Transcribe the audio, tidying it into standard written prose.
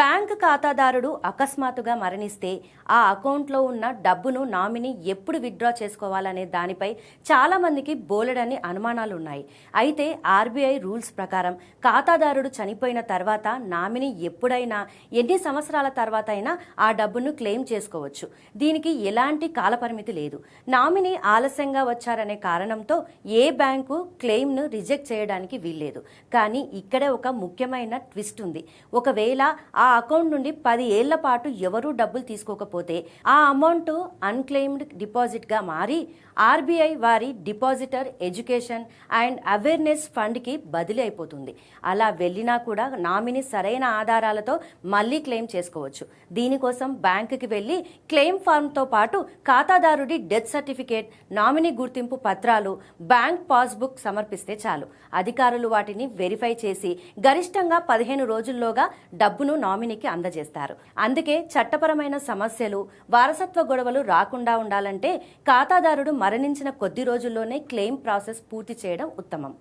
Bank ఖాతాదారుడు అకస్మాత్తుగా మరణిస్తే ఆ అకౌంట్లో ఉన్న డబ్బును నామినీ ఎప్పుడు విత్డ్రా చేసుకోవాలనే దానిపై చాలా మందికి బోలెడన్ని అనుమానాలు ఉన్నాయి. అయితే ఆర్బీఐ రూల్స్ ప్రకారం ఖాతాదారుడు చనిపోయిన తర్వాత నామినీ ఎప్పుడైనా ఎన్ని సంవత్సరాల తర్వాత అయినా ఆ డబ్బును క్లెయిమ్ చేసుకోవచ్చు. దీనికి ఎలాంటి కాలపరిమితి లేదు. నామినీ ఆలస్యంగా వచ్చారనే కారణంతో ఏ బ్యాంకు క్లెయిమ్ను రిజెక్ట్ చేయడానికి వీల్లేదు. కానీ ఇక్కడే ఒక ముఖ్యమైన ట్విస్ట్ ఉంది. ఒకవేళ ఆ అకౌంట్ నుండి 10 ఏళ్ల పాటు ఎవరూ డబ్బులు తీసుకోకపోతే ఆ అమౌంట్ అన్క్లెయిమ్డ్ డిపాజిట్గా మారి ఆర్బీఐ వారి డిపాజిటర్ ఎడ్యుకేషన్ అండ్ అవేర్నెస్ ఫండ్కి బదిలీ అయిపోతుంది. అలా వెళ్ళినా కూడా నామినీ సరైన ఆధారాలతో మళ్ళీ క్లెయిమ్ చేసుకోవచ్చు. దీనికోసం బ్యాంకుకి వెళ్ళి క్లెయిమ్ ఫామ్తో పాటు ఖాతాదారుడి డెత్ సర్టిఫికేట్, నామినీ గుర్తింపు పత్రాలు, బ్యాంక్ పాస్బుక్ సమర్పిస్తే చాలు. అధికారులు వాటిని వెరిఫై చేసి గరిష్టంగా 15 రోజుల్లోగా డబ్బును నామినీకి అందజేస్తారు. అందుకే చట్టపరమైన సమస్యలు, వారసత్వ గొడవలు రాకుండా ఉండాలంటే ఖాతాదారుడు మరణించిన కొద్ది రోజుల్లోనే క్లెయిమ్ ప్రాసెస్ పూర్తి చేయడం ఉత్తమం.